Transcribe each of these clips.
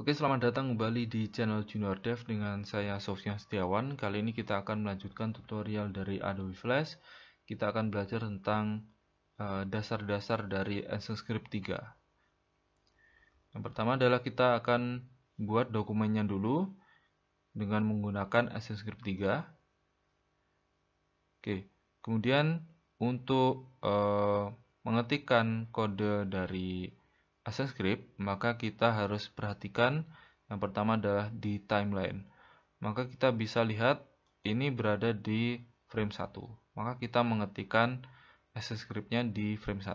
Oke, selamat datang kembali di channel Junior Dev dengan saya Sofyan Setiawan. Kali ini kita akan melanjutkan tutorial dari Adobe Flash. Kita akan belajar tentang dasar-dasar dari ActionScript 3. Yang pertama adalah kita akan buat dokumennya dulu dengan menggunakan ActionScript 3. Oke, kemudian untuk mengetikkan kode dari ActionScript, maka kita harus perhatikan yang pertama adalah di timeline. Maka kita bisa lihat ini berada di frame 1. Maka kita mengetikkan ActionScript-nya di frame 1.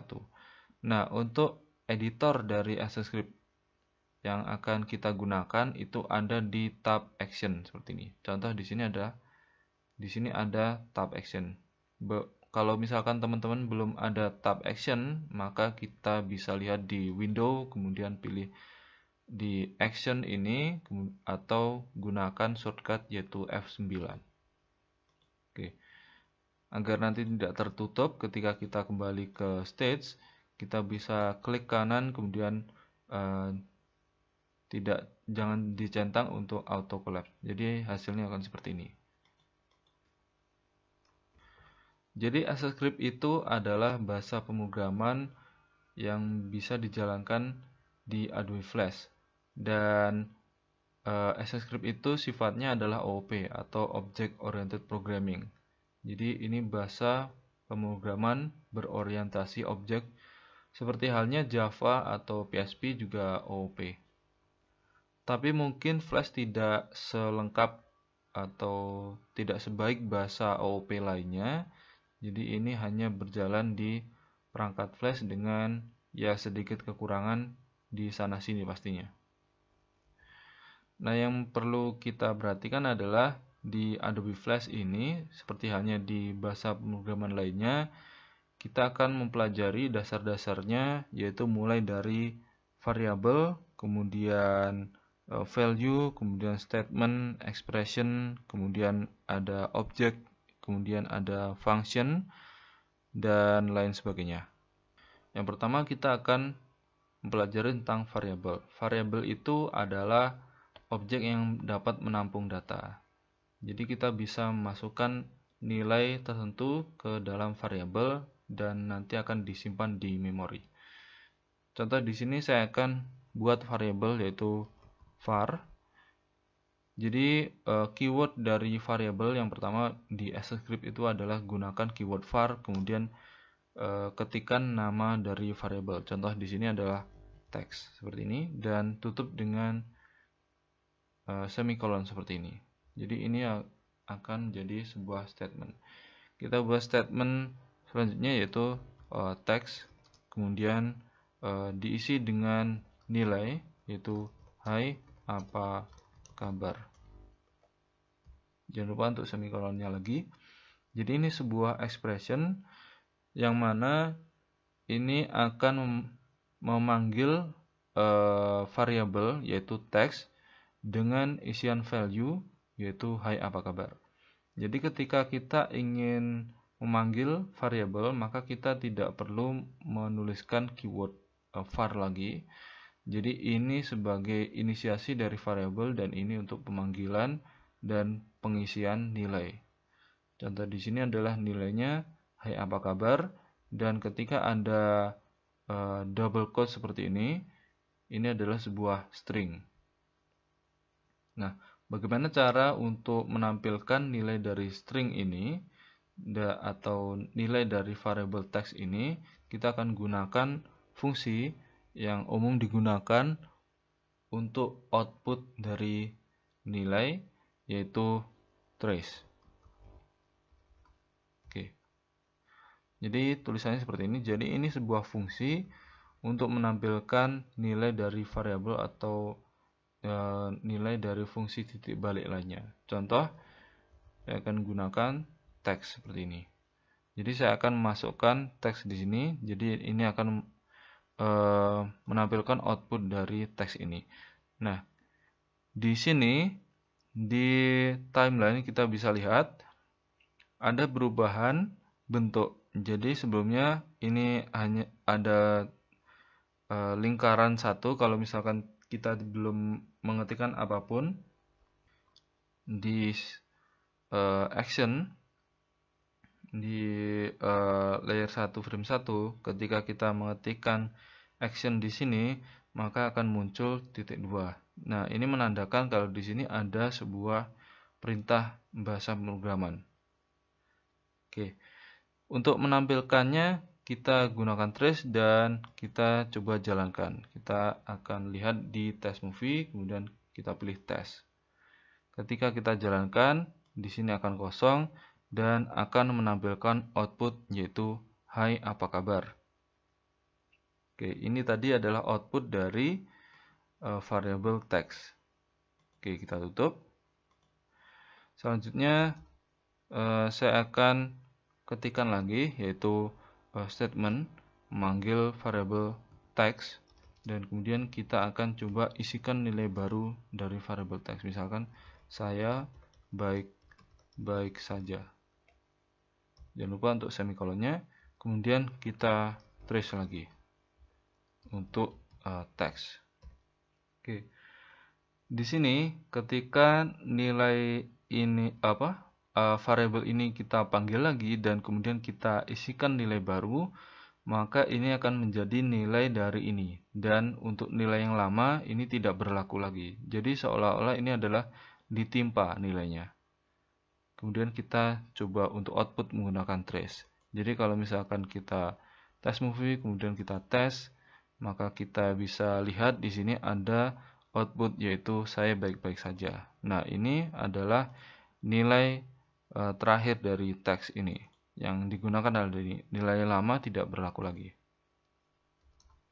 Nah, untuk editor dari ActionScript yang akan kita gunakan itu ada di tab action seperti ini. Contoh di sini ada tab action. Kalau misalkan teman-teman belum ada tab action, maka kita bisa lihat di window, kemudian pilih di action ini, atau gunakan shortcut yaitu F9. Oke. Agar nanti tidak tertutup ketika kita kembali ke stage, kita bisa klik kanan, kemudian jangan dicentang untuk auto collapse. Jadi hasilnya akan seperti ini. Jadi ActionScript itu adalah bahasa pemrograman yang bisa dijalankan di Adobe Flash. Dan ActionScript itu sifatnya adalah OOP atau Object Oriented Programming. Jadi ini bahasa pemrograman berorientasi objek seperti halnya Java atau PHP juga OOP. Tapi mungkin Flash tidak selengkap atau tidak sebaik bahasa OOP lainnya. Jadi ini hanya berjalan di perangkat Flash dengan ya sedikit kekurangan di sana sini pastinya. Nah, yang perlu kita perhatikan adalah di Adobe Flash ini, seperti halnya di bahasa pemrograman lainnya, kita akan mempelajari dasar-dasarnya, yaitu mulai dari variabel, kemudian value, kemudian statement, expression, kemudian ada object, kemudian ada function, dan lain sebagainya. Yang pertama kita akan mempelajari tentang variabel. Variabel itu adalah objek yang dapat menampung data. Jadi kita bisa memasukkan nilai tertentu ke dalam variabel dan nanti akan disimpan di memori. Contoh di sini saya akan buat variabel yaitu var. Jadi keyword dari variabel yang pertama di ActionScript itu adalah gunakan keyword var, kemudian ketikkan nama dari variabel. Contoh di sini adalah teks seperti ini dan tutup dengan semikolon seperti ini. Jadi ini akan jadi sebuah statement. Kita buat statement selanjutnya yaitu teks, kemudian diisi dengan nilai yaitu hai apa kabar. Jangan lupa untuk semikolonnya lagi. Jadi ini sebuah expression yang mana ini akan memanggil variabel yaitu teks dengan isian value yaitu hai apa kabar. Jadi ketika kita ingin memanggil variabel, maka kita tidak perlu menuliskan keyword var lagi. Jadi ini sebagai inisiasi dari variabel dan ini untuk pemanggilan dan pengisian nilai. Contoh di sini adalah nilainya hai apa kabar, dan ketika ada double quote seperti ini adalah sebuah string. Nah, bagaimana cara untuk menampilkan nilai dari string ini atau nilai dari variable text ini? Kita akan gunakan fungsi yang umum digunakan untuk output dari nilai yaitu trace. Oke. Jadi tulisannya seperti ini. Jadi ini sebuah fungsi untuk menampilkan nilai dari variabel atau nilai dari fungsi titik balik lainnya. Contoh, saya akan gunakan teks seperti ini. Jadi saya akan masukkan teks di sini. Jadi ini akan menampilkan output dari teks ini. Nah, di sini di timeline kita bisa lihat ada perubahan bentuk. Jadi sebelumnya ini hanya ada lingkaran satu. Kalau misalkan kita belum mengetikkan apapun di action di layer 1 frame 1, ketika kita mengetikkan action di sini, maka akan muncul titik 2. Nah, ini menandakan kalau di sini ada sebuah perintah bahasa pemrograman. Oke. Untuk menampilkannya kita gunakan trace dan kita coba jalankan. Kita akan lihat di test movie, kemudian kita pilih test. Ketika kita jalankan, di sini akan kosong dan akan menampilkan output yaitu hai apa kabar. Oke, ini tadi adalah output dari variable text. Oke, kita tutup. Selanjutnya saya akan ketikkan lagi yaitu statement memanggil variable text, dan kemudian kita akan coba isikan nilai baru dari variable text. Misalkan saya baik-baik saja. Jangan lupa untuk semikolonnya. Kemudian kita trace lagi untuk teks. Oke. Di sini ketika nilai ini variable ini kita panggil lagi dan kemudian kita isikan nilai baru, maka ini akan menjadi nilai dari ini, dan untuk nilai yang lama ini tidak berlaku lagi. Jadi seolah-olah ini adalah ditimpa nilainya. Kemudian kita coba untuk output menggunakan trace. Jadi kalau misalkan kita test movie kemudian kita tes, maka kita bisa lihat di sini ada output yaitu saya baik-baik saja. Nah, ini adalah nilai terakhir dari teks ini. Yang digunakan adalah nilai lama tidak berlaku lagi.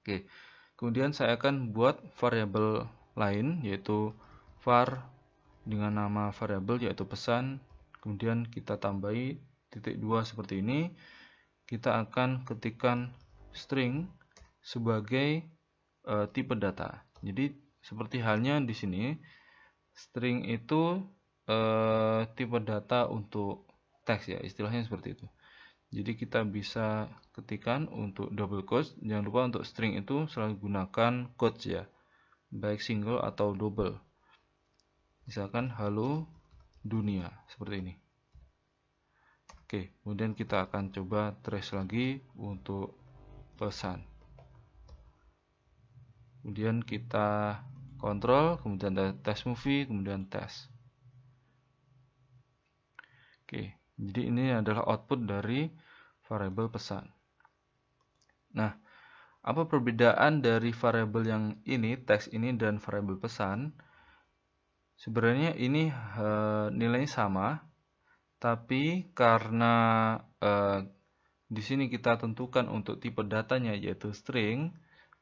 Oke. Kemudian saya akan buat variabel lain yaitu var dengan nama variabel yaitu pesan. Kemudian kita tambahi titik 2 seperti ini. Kita akan ketikkan string sebagai tipe data. Jadi seperti halnya di sini, string itu tipe data untuk teks ya, istilahnya seperti itu. Jadi kita bisa ketikkan untuk double quotes. Jangan lupa untuk string itu selalu gunakan quotes ya, baik single atau double. Misalkan halo dunia, seperti ini. Oke, kemudian kita akan coba trace lagi untuk pesan. Kemudian kita kontrol, kemudian ada test movie, kemudian tes. Oke, jadi ini adalah output dari variabel pesan. Nah, apa perbedaan dari variabel yang ini, teks ini, dan variabel pesan? Sebenarnya ini nilainya sama, tapi karena di sini kita tentukan untuk tipe datanya yaitu string,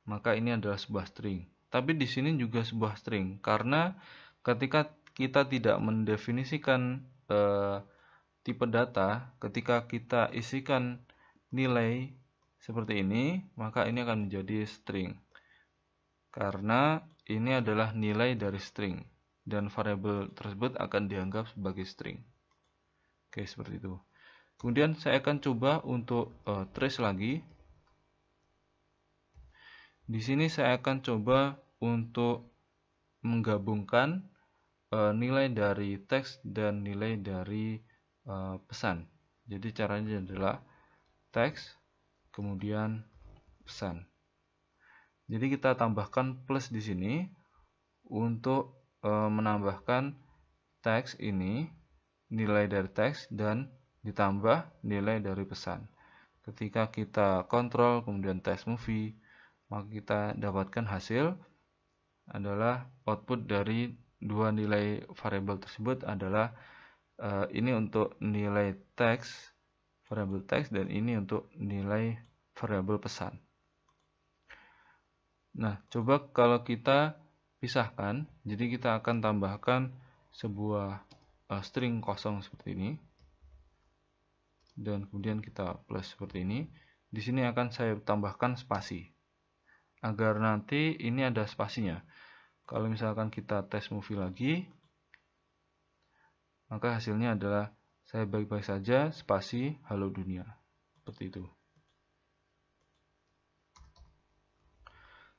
maka ini adalah sebuah string. Tapi di sini juga sebuah string, karena ketika kita tidak mendefinisikan tipe data, ketika kita isikan nilai seperti ini, maka ini akan menjadi string. Karena ini adalah nilai dari string, dan variabel tersebut akan dianggap sebagai string. Oke, seperti itu. Kemudian saya akan coba untuk trace lagi. Di sini saya akan coba untuk menggabungkan nilai dari teks dan nilai dari pesan. Jadi caranya adalah teks kemudian pesan. Jadi kita tambahkan plus di sini untuk menambahkan teks ini, nilai dari teks, dan ditambah nilai dari pesan. Ketika kita kontrol kemudian test movie, maka kita dapatkan hasil adalah output dari dua nilai variabel tersebut adalah ini untuk nilai teks, variabel teks, dan ini untuk nilai variabel pesan. Nah, coba kalau kita pisahkan, jadi kita akan tambahkan sebuah string kosong seperti ini, dan kemudian kita plus seperti ini. Di sini akan saya tambahkan spasi, agar nanti ini ada spasinya. Kalau misalkan kita tes movie lagi, maka hasilnya adalah saya baik-baik saja spasi halo dunia, seperti itu.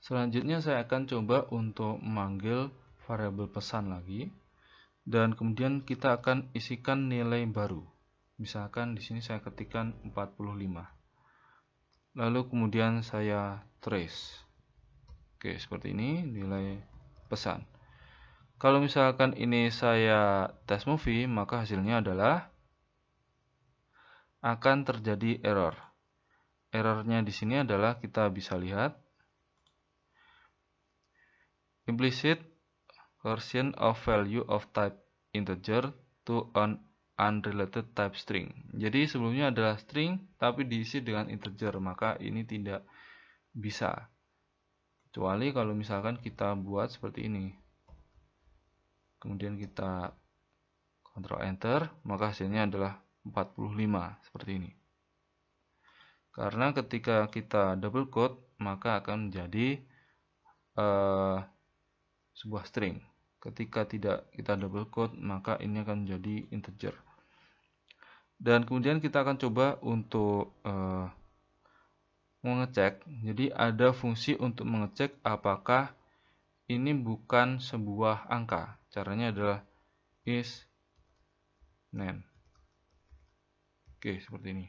Selanjutnya saya akan coba untuk memanggil variabel pesan lagi, dan kemudian kita akan isikan nilai baru. Misalkan di sini saya ketikkan 45. Lalu kemudian saya trace. Oke, seperti ini nilai pesan. Kalau misalkan ini saya tes movie, maka hasilnya adalah akan terjadi error. Errornya di sini adalah kita bisa lihat implicit conversion of value of type integer to an unrelated type string. Jadi sebelumnya adalah string tapi diisi dengan integer, maka ini tidak bisa. Kecuali kalau misalkan kita buat seperti ini. Kemudian kita Ctrl Enter, maka hasilnya adalah 45 seperti ini. Karena ketika kita double quote, maka akan menjadi sebuah string. Ketika tidak kita double quote, maka ini akan menjadi integer. Dan kemudian kita akan coba untuk mengecek. Jadi ada fungsi untuk mengecek apakah ini bukan sebuah angka. Caranya adalah is name. Oke, seperti ini.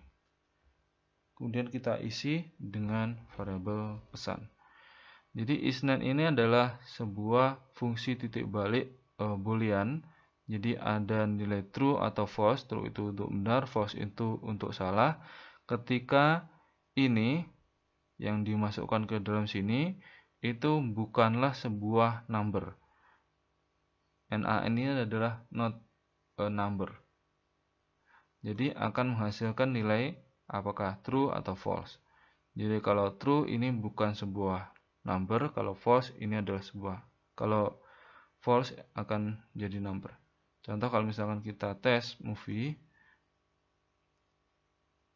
Kemudian kita isi dengan variabel pesan. Jadi isNames ini adalah sebuah fungsi titik balik boolean. Jadi ada nilai true atau false. True itu untuk benar, false itu untuk salah. Ketika ini yang dimasukkan ke dalam sini itu bukanlah sebuah number. NaN ini adalah not a number. Jadi akan menghasilkan nilai apakah true atau false. Jadi kalau true ini bukan sebuah number, kalau false ini adalah sebuah. Kalau false akan jadi number. Contoh kalau misalkan kita tes movie.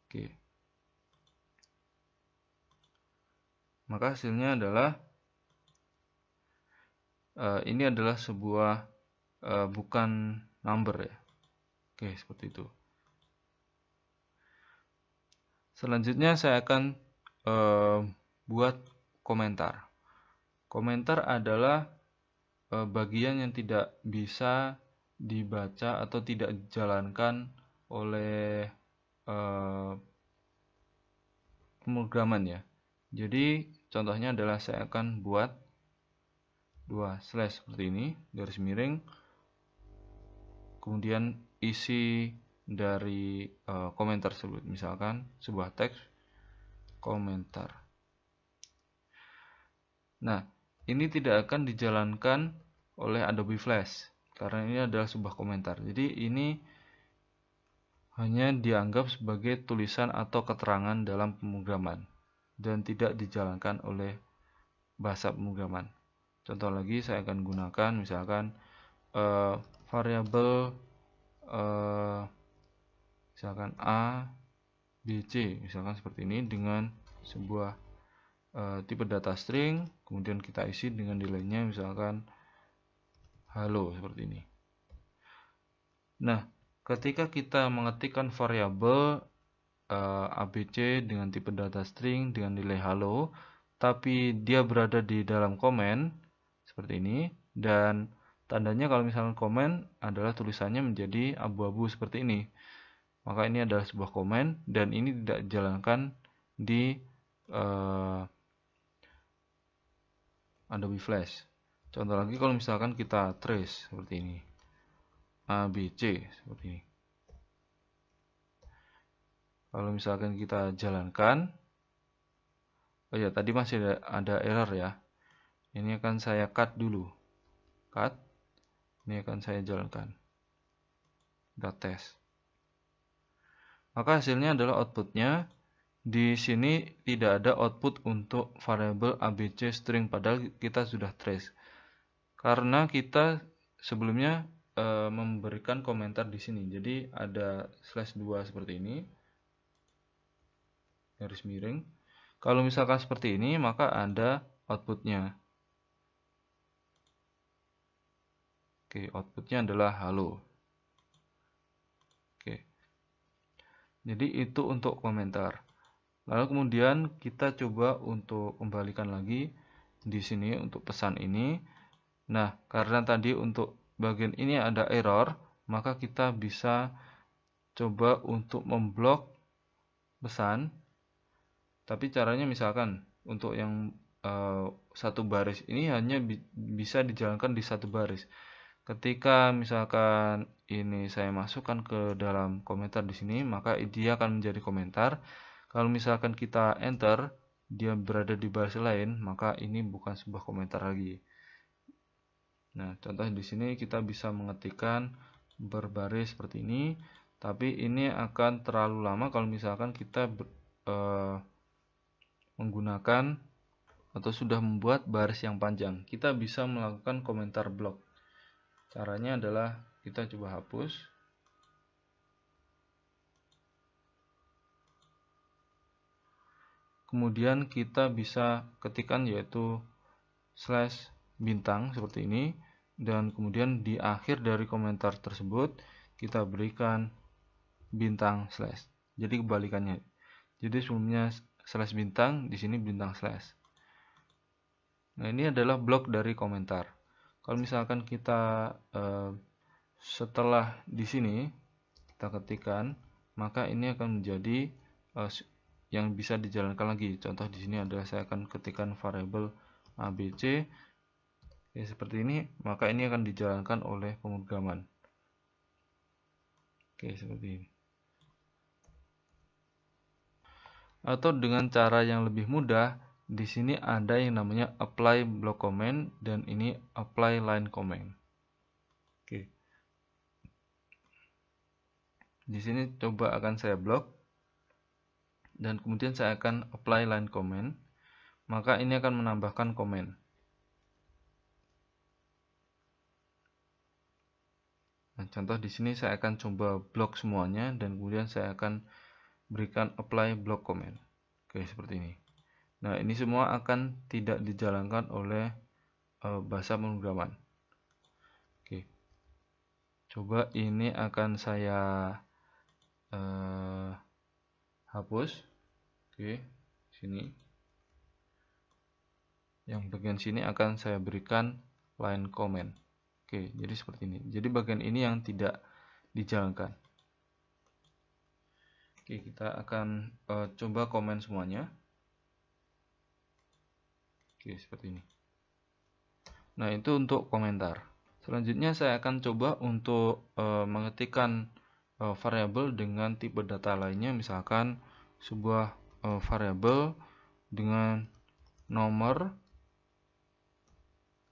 Oke. Maka hasilnya adalah ini adalah sebuah bukan number ya. Oke, seperti itu. Selanjutnya saya akan buat komentar. Komentar adalah bagian yang tidak bisa dibaca atau tidak dijalankan oleh pemrograman ya. Jadi contohnya adalah saya akan buat 2 slash seperti ini, garis miring, kemudian isi dari komentar tersebut, misalkan sebuah teks komentar. Nah, ini tidak akan dijalankan oleh Adobe Flash karena ini adalah sebuah komentar. Jadi ini hanya dianggap sebagai tulisan atau keterangan dalam pemrograman dan tidak dijalankan oleh bahasa pemrograman. Contoh lagi saya akan gunakan misalkan variabel misalkan A, B, C, misalkan seperti ini dengan sebuah tipe data string, kemudian kita isi dengan nilainya misalkan halo seperti ini. Nah, ketika kita mengetikkan variabel ABC dengan tipe data string dengan nilai halo, tapi dia berada di dalam komen seperti ini, dan tandanya kalau misalkan komen adalah tulisannya menjadi abu-abu seperti ini, maka ini adalah sebuah komen dan ini tidak dijalankan di Adobe Flash. Contoh lagi kalau misalkan kita trace seperti ini, ABC seperti ini. Kalau misalkan kita jalankan, oh ya tadi masih ada error ya. Ini akan saya cut dulu, cut. Ini akan saya jalankan. Kita tes. Maka hasilnya adalah outputnya. Di sini tidak ada output untuk variabel ABC string padahal kita sudah trace. Karena kita sebelumnya memberikan komentar di sini. Jadi ada slash 2 seperti ini. Garis miring. Kalau misalkan seperti ini maka ada outputnya. Oke, outputnya adalah halo. Oke. Jadi itu untuk komentar. Lalu kemudian kita coba untuk kembalikan lagi. di sini untuk pesan ini. Nah, karena tadi untuk bagian ini ada error, maka kita bisa coba untuk memblok pesan. Tapi caranya misalkan untuk yang satu baris ini hanya bisa dijalankan di satu baris. Ketika misalkan ini saya masukkan ke dalam komentar di sini, maka dia akan menjadi komentar. Kalau misalkan kita enter, dia berada di baris lain, maka ini bukan sebuah komentar lagi. Nah, contoh di sini kita bisa mengetikkan berbaris seperti ini, tapi ini akan terlalu lama kalau misalkan kita menggunakan atau sudah membuat baris yang panjang. Kita bisa melakukan komentar blok. Caranya adalah kita coba hapus. Kemudian kita bisa ketikkan yaitu slash bintang seperti ini, dan kemudian di akhir dari komentar tersebut kita berikan bintang slash. Jadi kebalikannya. Jadi sebelumnya slash bintang, di sini bintang slash. Nah, ini adalah blok dari komentar. Kalau misalkan kita setelah di sini kita ketikkan, maka ini akan menjadi yang bisa dijalankan lagi. Contoh di sini adalah saya akan ketikkan variabel ABC ya, seperti ini, maka ini akan dijalankan oleh pemrograman. Oke, seperti ini. Atau dengan cara yang lebih mudah, di sini ada yang namanya apply block comment dan ini apply line comment. Oke. Di sini coba akan saya blok dan kemudian saya akan apply line comment, maka ini akan menambahkan komen. Nah, contoh di sini saya akan coba blok semuanya dan kemudian saya akan berikan apply block comment. Oke, seperti ini. Nah, ini semua akan tidak dijalankan oleh bahasa pemrograman. Oke. Coba ini akan saya hapus. Oke, sini. Yang bagian sini akan saya berikan line comment. Oke, jadi seperti ini. Jadi bagian ini yang tidak dijalankan. Oke, kita akan coba komen semuanya. Oke, seperti ini. Nah, itu untuk komentar. Selanjutnya saya akan coba untuk mengetikkan variabel dengan tipe data lainnya, misalkan sebuah variabel dengan nomor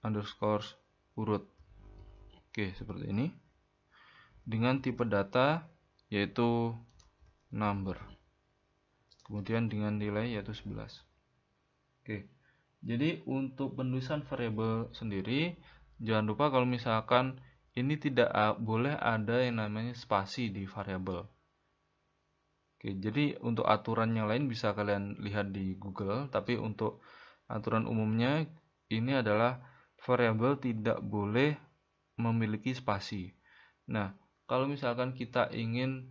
underscore urut. Oke, seperti ini. Dengan tipe data yaitu number. Kemudian dengan nilai yaitu 11. Oke. Jadi untuk penulisan variabel sendiri, jangan lupa kalau misalkan ini tidak boleh ada yang namanya spasi di variabel. Oke, jadi untuk aturan yang lain bisa kalian lihat di Google, tapi untuk aturan umumnya ini adalah variabel tidak boleh memiliki spasi. Nah, kalau misalkan kita ingin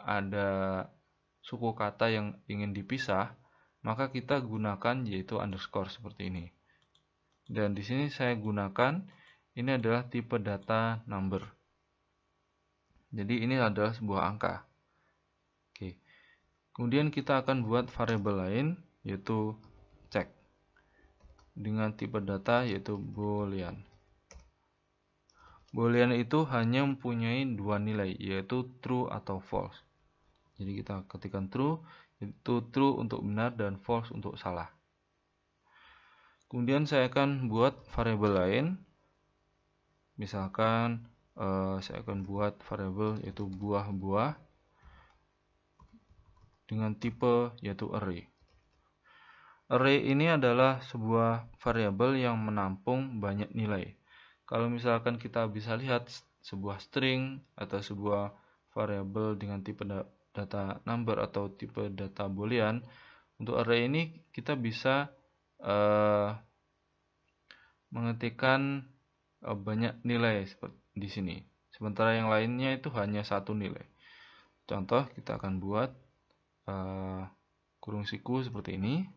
ada suku kata yang ingin dipisah, maka kita gunakan yaitu underscore seperti ini. Dan di sini saya gunakan ini adalah tipe data number. Jadi ini adalah sebuah angka. Oke. Kemudian kita akan buat variabel lain yaitu check dengan tipe data yaitu boolean. Boolean itu hanya mempunyai dua nilai yaitu true atau false. Jadi kita ketikkan true, itu true untuk benar dan false untuk salah. Kemudian saya akan buat variabel lain. Misalkan saya akan buat variabel yaitu buah-buah dengan tipe yaitu array. Array ini adalah sebuah variabel yang menampung banyak nilai. Kalau misalkan kita bisa lihat sebuah string atau sebuah variabel dengan tipe data number atau tipe data boolean, untuk array ini kita bisa mengetikkan banyak nilai seperti di sini. Sementara yang lainnya itu hanya satu nilai. Contoh kita akan buat kurung siku seperti ini.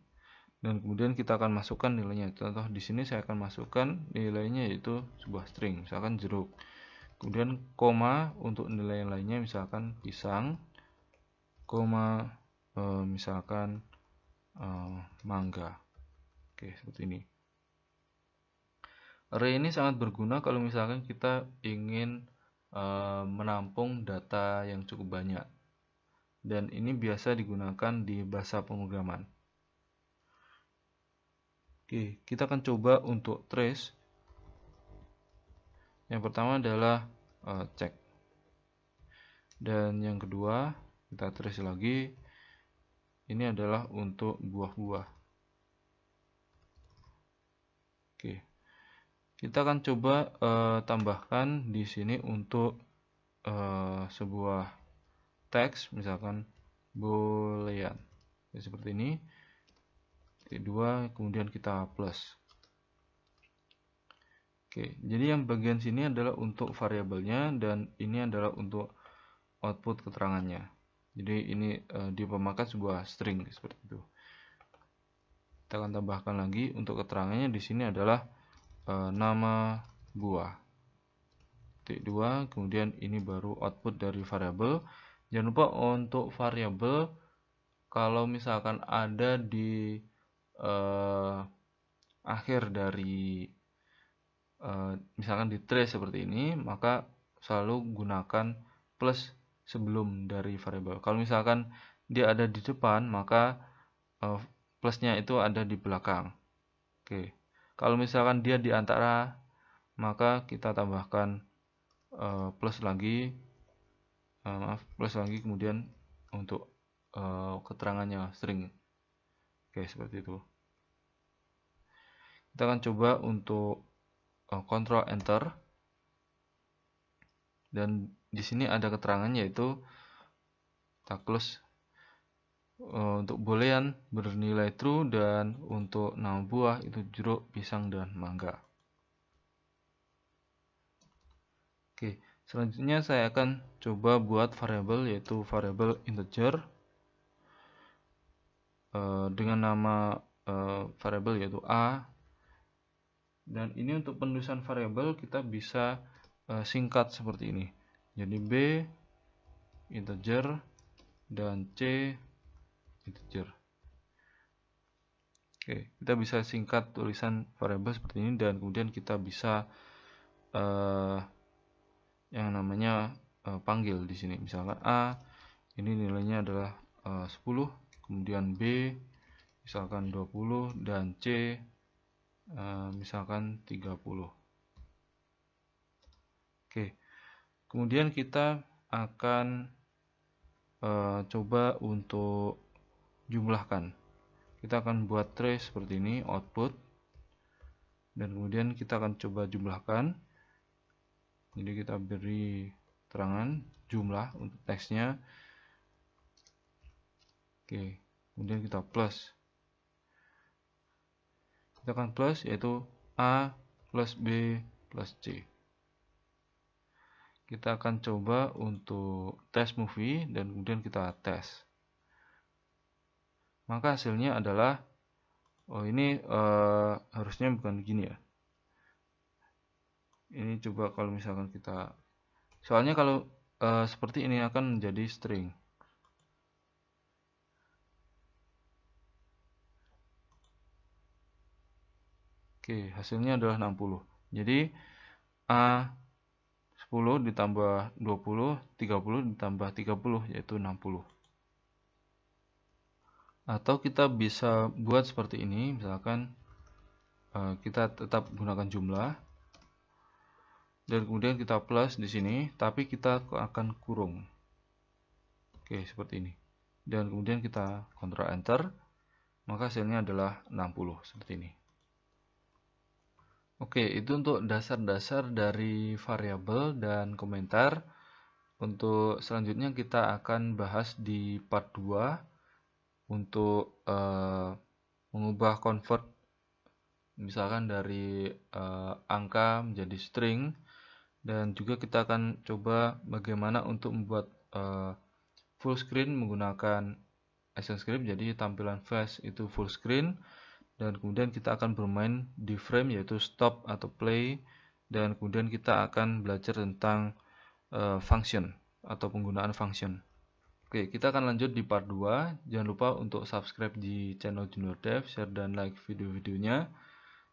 dan kemudian kita akan masukkan nilainya. Contoh di sini saya akan masukkan nilainya yaitu sebuah string, misalkan jeruk. Kemudian koma untuk nilai yang lainnya, misalkan pisang, koma misalkan mangga. Oke, seperti ini. Array ini sangat berguna kalau misalkan kita ingin menampung data yang cukup banyak. Dan ini biasa digunakan di bahasa pemrograman. Oke, kita akan coba untuk trace. Yang pertama adalah cek. Dan yang kedua, kita trace lagi. Ini adalah untuk buah-buah. Oke. Kita akan coba tambahkan di sini untuk sebuah teks, misalkan boolean. Seperti ini. Titik 2, kemudian kita plus. Oke, jadi yang bagian sini adalah untuk variabelnya dan ini adalah untuk output keterangannya. Jadi ini dia memakai sebuah string seperti itu. Kita akan tambahkan lagi untuk keterangannya di sini adalah nama buah. Titik 2, kemudian ini baru output dari variabel. Jangan lupa untuk variabel kalau misalkan ada di akhir dari misalkan di trace seperti ini, maka selalu gunakan plus sebelum dari variabel. Kalau misalkan dia ada di depan, maka plusnya itu ada di belakang. Oke. Kalau misalkan dia di antara, maka kita tambahkan plus lagi, kemudian untuk keterangannya string. Oke, seperti itu. Kita akan coba untuk Ctrl Enter, dan di sini ada keterangan yaitu kita close. Untuk boolean bernilai true dan untuk nama buah itu jeruk, pisang, dan mangga. Oke, selanjutnya saya akan coba buat variabel yaitu variabel integer dengan nama variabel yaitu a. Dan ini untuk penulisan variabel kita bisa singkat seperti ini. Jadi B integer dan C integer. Oke, kita bisa singkat tulisan variabel seperti ini dan kemudian kita bisa yang namanya panggil di sini. Misalkan A ini nilainya adalah 10, kemudian B misalkan 20 dan C misalkan 30. Oke, kemudian kita akan coba untuk jumlahkan. Kita akan buat trace seperti ini, output, dan kemudian kita akan coba jumlahkan. Jadi kita beri keterangan jumlah untuk teksnya. Oke, kemudian kita plus. Kita akan plus yaitu A plus B plus C. Kita akan coba untuk test movie dan kemudian kita tes. Maka hasilnya adalah ini harusnya bukan gini ya. Ini coba kalau misalkan kita, soalnya kalau seperti ini akan menjadi string. Oke, hasilnya adalah 60. Jadi A 10 ditambah 20, 30 ditambah 30 yaitu 60. Atau kita bisa buat seperti ini, misalkan kita tetap gunakan jumlah dan kemudian kita plus di sini, tapi kita akan kurung. Oke, seperti ini. Dan kemudian kita Ctrl Enter, maka hasilnya adalah 60 seperti ini. Oke, itu untuk dasar-dasar dari variabel dan komentar. Untuk selanjutnya kita akan bahas di part 2 untuk mengubah convert misalkan dari angka menjadi string, dan juga kita akan coba bagaimana untuk membuat full screen menggunakan ActionScript. Jadi tampilan flash itu full screen dan kemudian kita akan bermain di frame yaitu stop atau play, dan kemudian kita akan belajar tentang function atau penggunaan function. Oke, kita akan lanjut di part 2. Jangan lupa untuk subscribe di channel Junior Dev, share dan like video-videonya.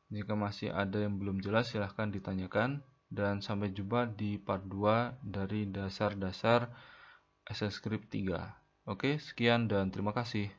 Jika masih ada yang belum jelas silahkan ditanyakan, dan sampai jumpa di part 2 dari dasar-dasar AccessScript 3. Oke, sekian dan terima kasih.